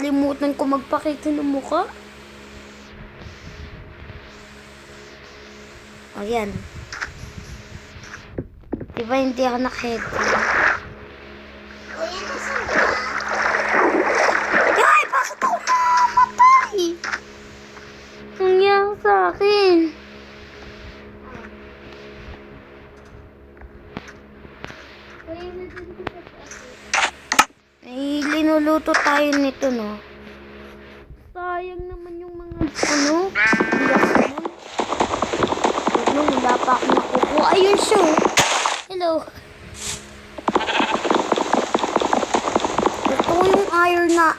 nakalimutan ko magpakita ng mukha. Ayan. Diba hindi ako naka-headphone? Ay, bakit ako namamatay? Nangyari sa akin. Ay, linuluto tayo nito, no? Sayang naman yung mga, wala pa akong nakukuha. Ayun siya. Hello. Ito yung iron na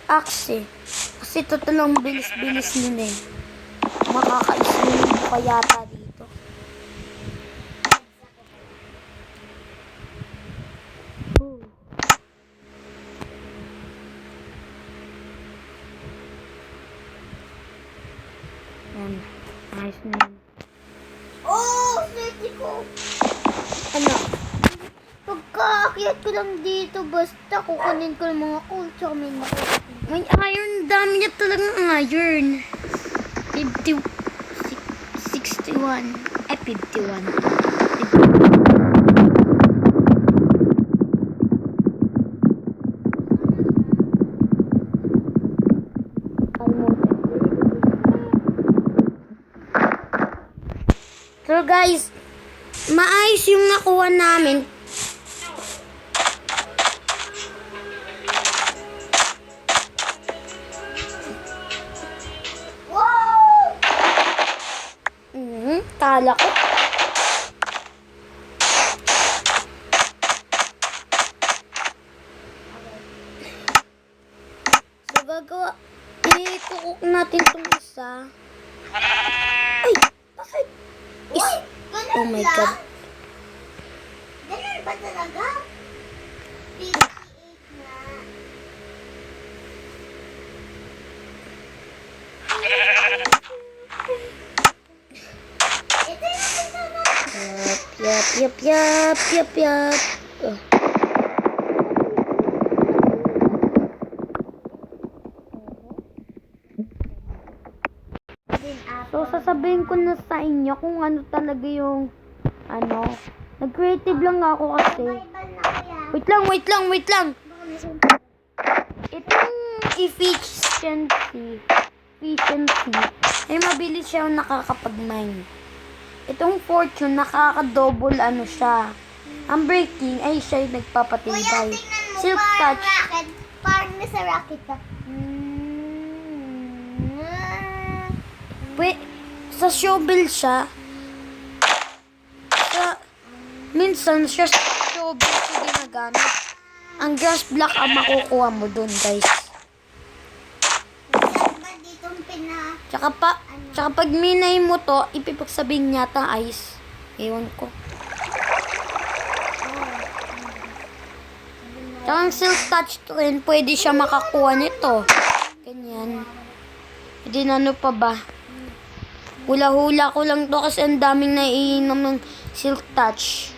axe, eh. Kasi ito talang bilis-bilis nun, eh. Makakaisinin mo pa yata dito. Yan. Ayos na yun. Oh, swerte ko. Ano? Pagkaakyat ko lang dito, basta kukunin ko ng mga coal, tsaka may nakuha. May iron. Dami niya talagang iron. 61. Ay, 51. So guys, maayos yung nakuha namin. Wow! Kala ko. So gagawa, i-cook natin itong isa. Ay, bakit? Uy, ganun Oh my lang? God. Ganun ba talaga? 58 na. Ito yung kasama. Yap. Oh. So, sasabihin ko na sa inyo kung ano talaga yung, nag-creative lang ako kasi. Wait lang. Itong efficiency, ay mabilis siya nakakapag-mine. Itong fortune, nakaka-double siya. Ang breaking ay siya yung nagpapatibay. Kuya, tingnan mo, Silk parang touch, rocket. Parang nasa rocket ka. sa shovel siya. Minsan siya shovel siya ginagamit. Ang grass block ang makukuha mo dun, guys. Saan ba ditong Tsaka pag minay mo to, ipipagsabihin yata ice. Ewan ko. Tsaka ang silk touch to rin, pwede siya makakuha nito. Ganyan. Hindi na ano pa ba? Hula-hula ko lang to kasi ang daming naiinom ng silk touch.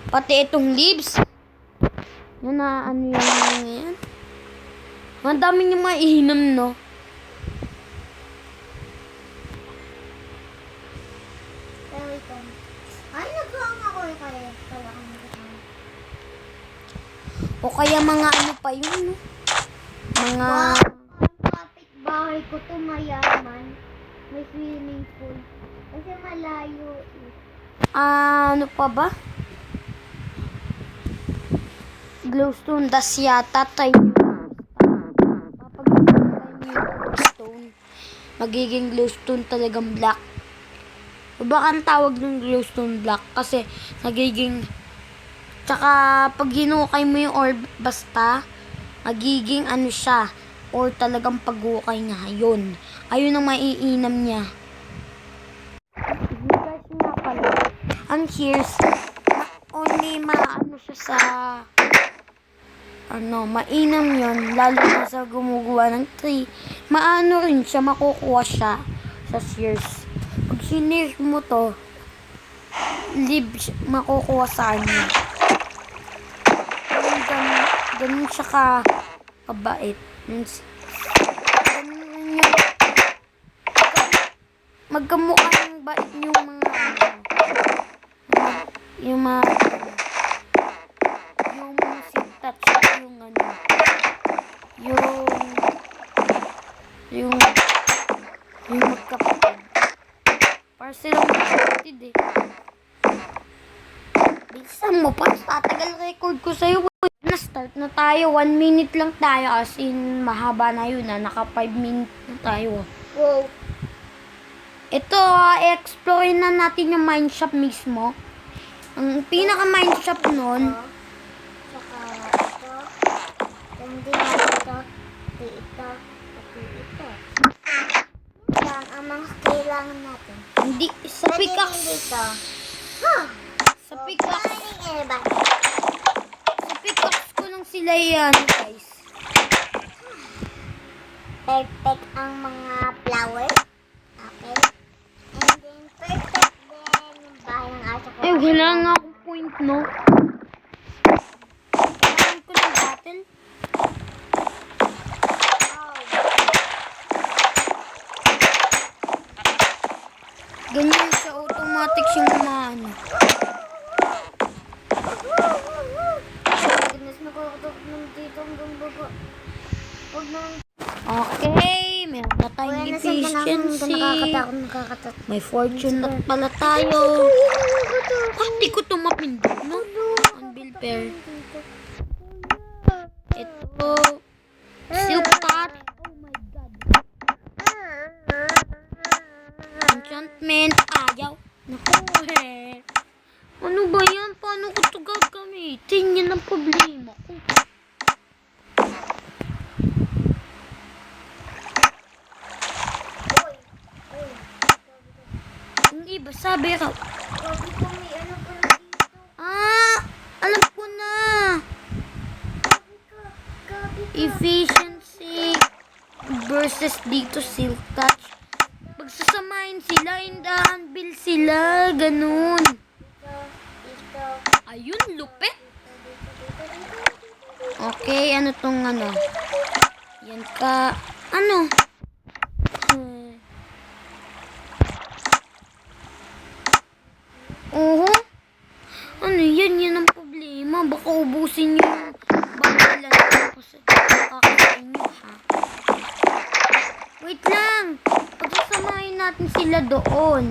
Pati itong leaves. Yan na, yan. Ang dami niyong maiinom, no? Ay, nagkakang ako kaya. O kaya mga ano pa yun, no? Mga... Ang kapitbahay ko to mayaman. May swimming pool. Kasi malayo eh. ano pa ba? Glowstone, das yata tayo. Kapag glowstone, magiging glowstone talagang black. O baka ang tawag ng glowstone black kasi nagiging, tsaka pag hinukay mo yung orb, basta magiging ano siya, or talagang paghukay nga, yun. Ayun ang maiinam niya. Guys, nga pala, ang shears, only maano siya sa, mainam yun, lalo na sa gumugawa ng tree. Maano rin siya, makukuha siya sa shears. Pag sinears mo to, makukuha sa kanya. Ganun siya kabait. Ganun yung magkamukha ng bait yung mga yung sintat yung yung magkapatid. Para silang magkapatid eh. Bilisan mo pa, tatagal record ko sa'yo. Na-start na tayo, 1 minute lang tayo as in mahaba na yun naka 5 minutes na tayo. Wow. Ito, explore na natin yung mine shop mismo. Ang pinaka mine shop nun, Tsaka ito. Hindi na ito. Ito. Ito. Yan ang mga kailangan natin. hindi, sa pickaxe, Dito. Huh. sa pickaxe, Iba. sa pickaxe ko lang sila yan, guys. Perfect ang mga flower. Okay. And then perfect din yung bahay ng aso ko. Wala nga akong point, no? Kailangan ko ng battle. Ganyan siya, automatic siyang umaano. Goodness, nakakatok ng dito hanggang baba. Huwag na. Okay, meron na tayong efficiency. Nakakatakot. May fortune na pala tayo. Hindi ko ito mapindot, no? Unbuild pair. Ito. Silk touch. Oh my god. Enchantment. Ayaw. Naku eh. Ano ba yan? Paano ko ito gagamitin? Yan ang problema ko. Ang iba sabi raw. Sabi ko may ano pa na dito. Alam ko na. Gabi ka. Efficiency versus dito silk touch. Pagsasamahin sila, indahan-bill sila. Ganun. Dito. Ayun, lupit. Okay, ano tong ano? Yan ka. Ano? Oo. Ano yan? Yan ang problema. Baka ubusin yung bakalan ko kasi kakakain nyo, ha? Wait lang. Pagsasamahin natin sila doon.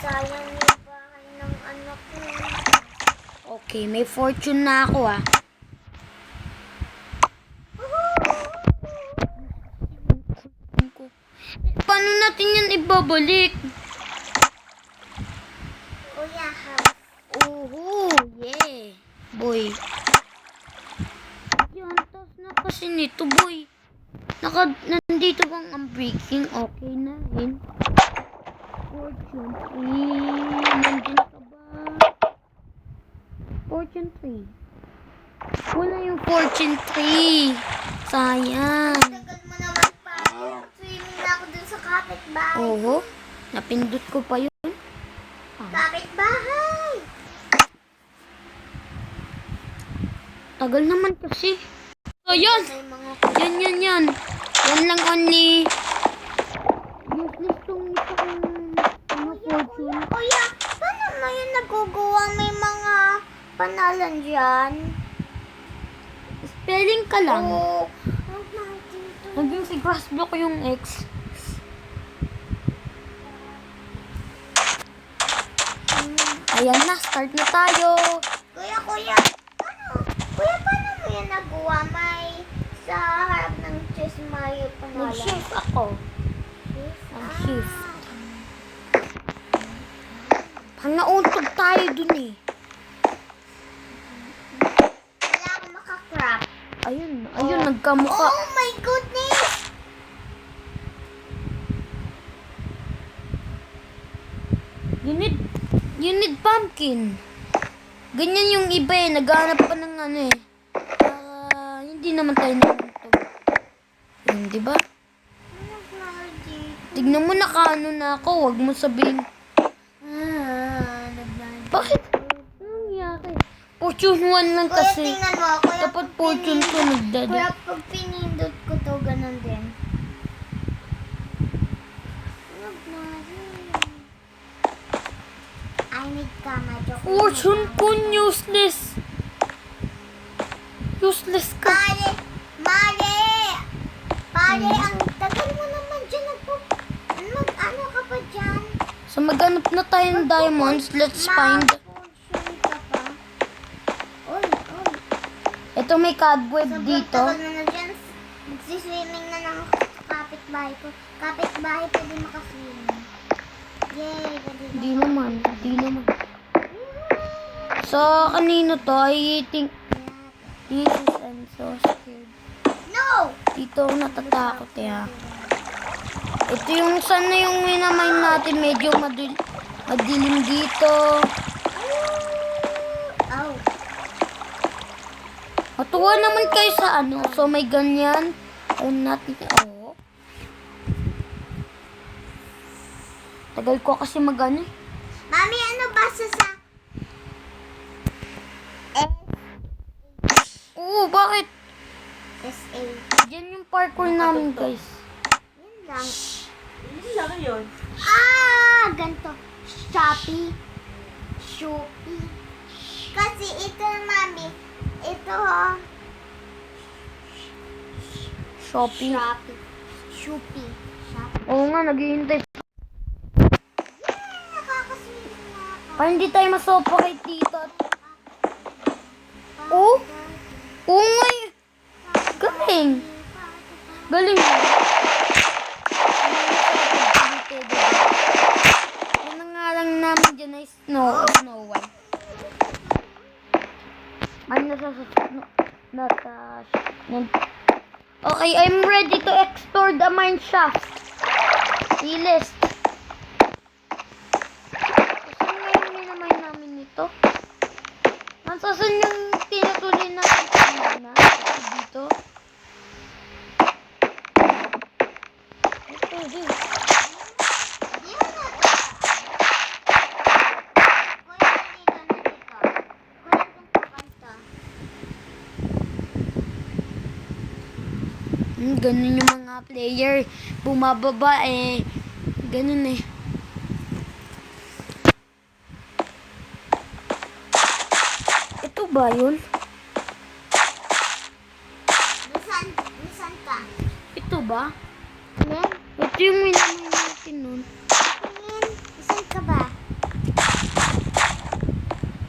Sayang yung bahay ng anak ko. Okay, may fortune na ako, ah. Paano natin yan ibabalik? Kuya, ha? Oho, yeah. Boy. Yan, tapos na kasi nito, boy. Nandito bang ang breaking? Okay na rin. Fortune 3. Nandun ka ba? Fortune 3. Wala yung Fortune 3. Sayang. Tagal mo naman pa. Swimming na ako dun sa kapitbahay. Oho. Napindot ko pa yun. Kapitbahay! Tagal naman kasi. Ayan! May mga Yan. Yan lang only. Useless tong mga fortune. Kuya, paano mo yun nagugawa? May mga panalan dyan? Spelling ka lang. Oo. Huwag na dito. Naging si Grassblock yung ex. Ayan na, start na tayo. Kuya, paano mo yun nagawa? May sa harap ng chest may panalan. Nag-shift ako. Nag-shift. Pangauntog tayo dun eh. Wala akong makakrap. Ayun, nagkamukha. Oh my goodness! You need pumpkin. Ganyan yung iba eh. Naghanap pa ng ano eh. Hindi naman tayo nakuntog. Yun, di ba? Ano na dito? Tignan mo, nakaano na ako. Huwag mo sabihin. Nagdaan. Bakit? Anong nangyari? Fortune 1 lang Kuya, kasi. tingnan mo. Kuya, Dapat pag fortune 2 pinindot- nagdada. Kuya, pag pinindot ko to, ganun din. I need kamay. Fortune ko useless. Useless ka. Pare! Mare! Pare, ang tagal mo naman dyan. Ano ka pa dyan? So maghanap na tayo ng diamonds. Let's find. Ma-fortune ka pa. Oy. Ito may cobweb Sobrang dito. tagal mo na dyan. Magsiswimming na ng kapitbahay ko. Kapitbahay pwede makaswimming. Yay! Hindi naman. So kanino to? I think this is I'm so scared. No! Dito ako natatakot ya. Ito yung sana yung minamain natin. Medyo madilim dito. Ow. Matuwa naman kayo sa ano. So may ganyan. Ayun natin. Oh. Tagal ko kasi magano. Mami, ano basa sa... Oo, bakit? S.A. Diyan yung parkour namin guys. Yun lang. Hindi lang yun. Ganito. Shopee. Kasi ito, mami. Ito, Shopping. Shopee. Oo nga, naghihintay. Nakakaswimming na ako. Para hindi tayo masuffocate dito. Oh? Oo nga eh. Galing. Galing. Ano nga lang namin dyan ay Snow White. Okay, I'm ready to explore the mine shaft. I-list. Saan nga yung minamine namin nito? Saan yung tinutuloy natin kanina? Dito? Ito, dito. Di mo na to. Kuya, dito na dito. Kuya, ganito. Ganun yung mga player. Bumababa eh. Ganun eh. Ito ba yun? Saan ka? Ito ba? Nen? Ito yung minamay natin nun. Nen? Saan ka ba?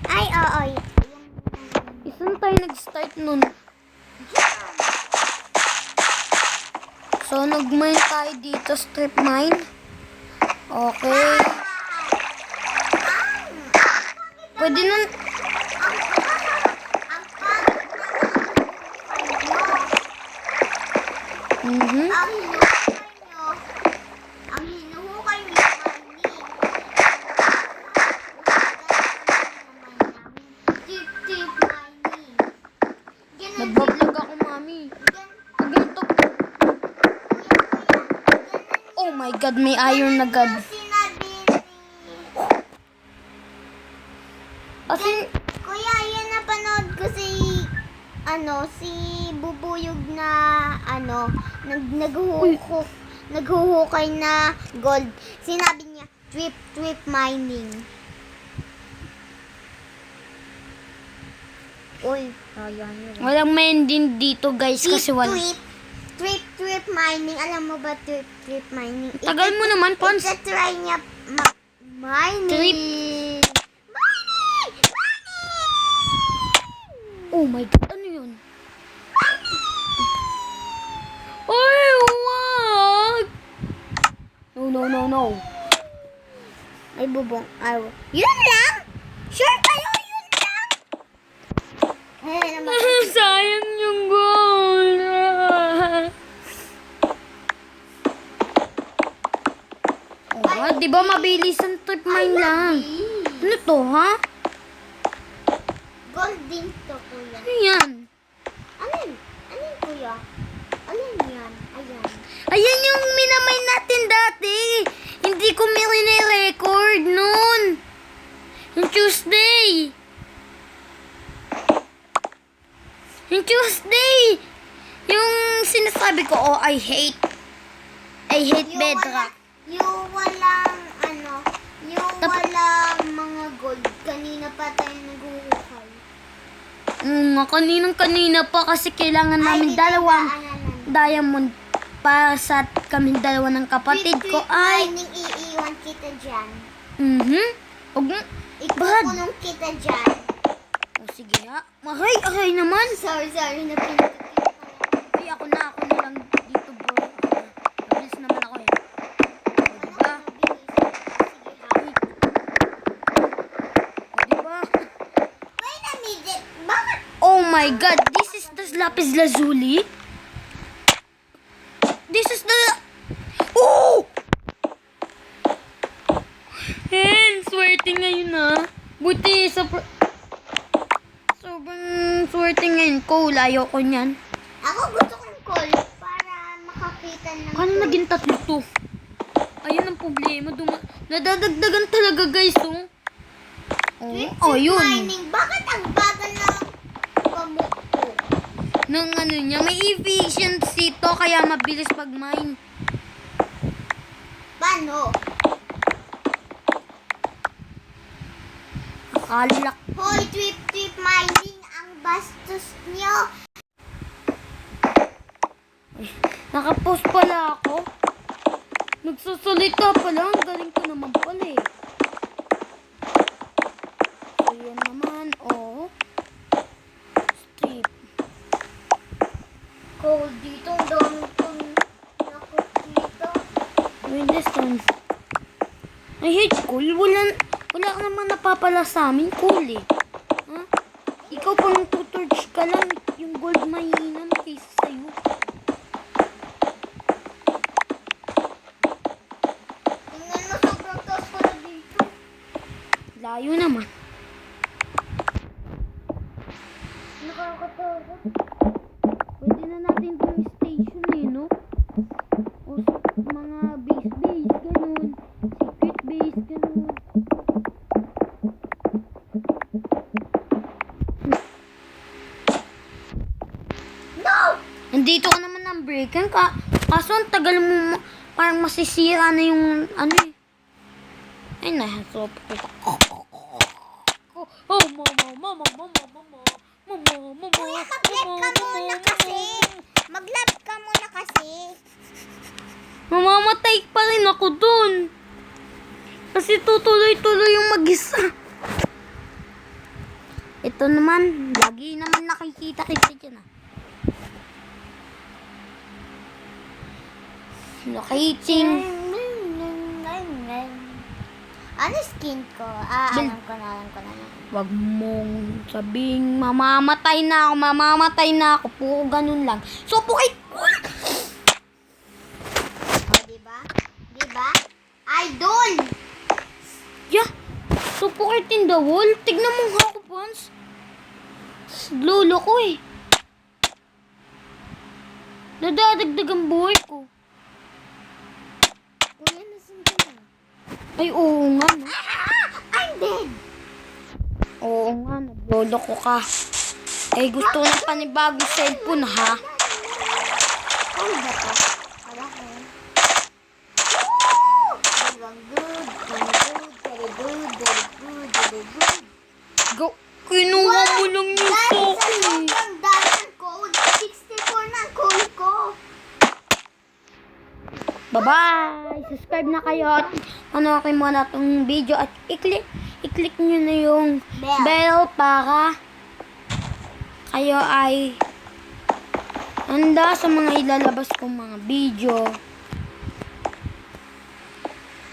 Ay, oo. Isang tayo nag-start nun. So, nag-mine tayo dito. Strip mine. Okay. Pwede nun. Mhm. Ang hinuhukay niyo, tip mining. Nagbablog ako, mami. Pag ganito. Oh my God, may iron na God. Sinabi ni... Kasi, Kuya, yan napanood ko si Bubuyog na naghuhukay na gold. Sinabi niya, trip mining. Uy, ayan yun. walang main din dito, guys. Kasi wala. Trip mining. Alam mo ba trip mining? Tagal mo naman, Pons. Try niya mining. Trip. Mining! Oh my God, ano yun? Ay, wag! No. Ay, bubong. Ay, yun lang? Sure kayo, yun lang? Kaya naman. Sayang yung gold. Oh, di ba mabilis ang trip mine lang? Ano to, ha? Gold din to, kuya. Ano yan? Alin? Alin, kuya? Alin yan? Ayan. Ayan yung minamay natin dati. Hindi ko record noon. Yung Tuesday. Yung Tuesday. Yung sinasabi ko, oh, I hate bedrock. Yung walang, yung walang mga gold. Kanina pa tayo naghuhukay. Kanina pa kasi kailangan namin dalawang diamond para sa kami dalawa ng kapatid ko. Ay, Mining iiwan kita dyan. Huwag mo. Ikukulong kita dyan. O sige ha. Aray naman. Sorry, napinatid kita. Ay, ako na lang dito bro. Mabilis naman ako eh. O diba? O diba? Wait a minute. Bakit? Oh my god, this is the lapis lazuli. This is the... Oh! Swerte ngayon ah. Buti sobrang swerte ngayon ko. Layo ko niyan. Ako gusto kong call para makakita ng... Ano naging tatlo to? Ayun ang problema. Nadadagdagan talaga guys oh. Oh, yun. Mining. Bakit ang bagal ng pamuk ko? Nung niya, may efficiency to kaya mabilis pag-mine. Paano? Akalak. Hoy, trip mining. Ang bastos nyo. Nakapost pala ako. Nagsasalita pala. Ang galing ko naman pala eh. Ayan naman, oh. Strip. Cold dito. Ang dami kong nakot dito. Wait, this one. I hate cool. Wala ka naman napapala sa amin. Cool eh. Ha? Ikaw pang tutorch ka lang. Yung gold mahinan kaysa sa'yo. Tingnan mo, sobrang taas ko na dito. Layo naman. Nakakatakot. Pwede na natin yung station eh, no? O mga base, ganun. Secret base, ganun. No! Nandito ka naman ng breaking ka. Kaso ang tagal mo, parang masisira na yung ano eh. Ay, nahasop ko. Oh, mama. Kuya, mag-live ka muna kasi. Mag-live ka muna kasi. Mamamatay pa rin ako dun. Kasi tutuloy-tuloy yung mag-isa. Ito naman, lagi naman nakikita kita dyan ah. Locating. Ano skin ko? Alam ko na. Wag mong sabing mamamatay na ako. Puro ganun lang. Suffocate! O, diba? Idol! Yeah! Suffocate in the wall. Tignan mo nga ako, Pons. Lolo ko eh. Nadadagdag ang buhay ko. Kuya, nasan ka na? Ay, oo nga. No? I'm dead! Oo nga, naglolo ko ka. Eh, gusto ko ng panibagong cellphone, ha? Ano ba to? Wala ko. Woo! Very good. Go. Kinuha mo lang yung Guys, token. sobrang dami ng code. 64 na ang code ko. Bye-bye! Subscribe na kayo at panoorin mo na itong video at i-click nyo na yung bell para kayo ay handa sa mga ilalabas kong mga video.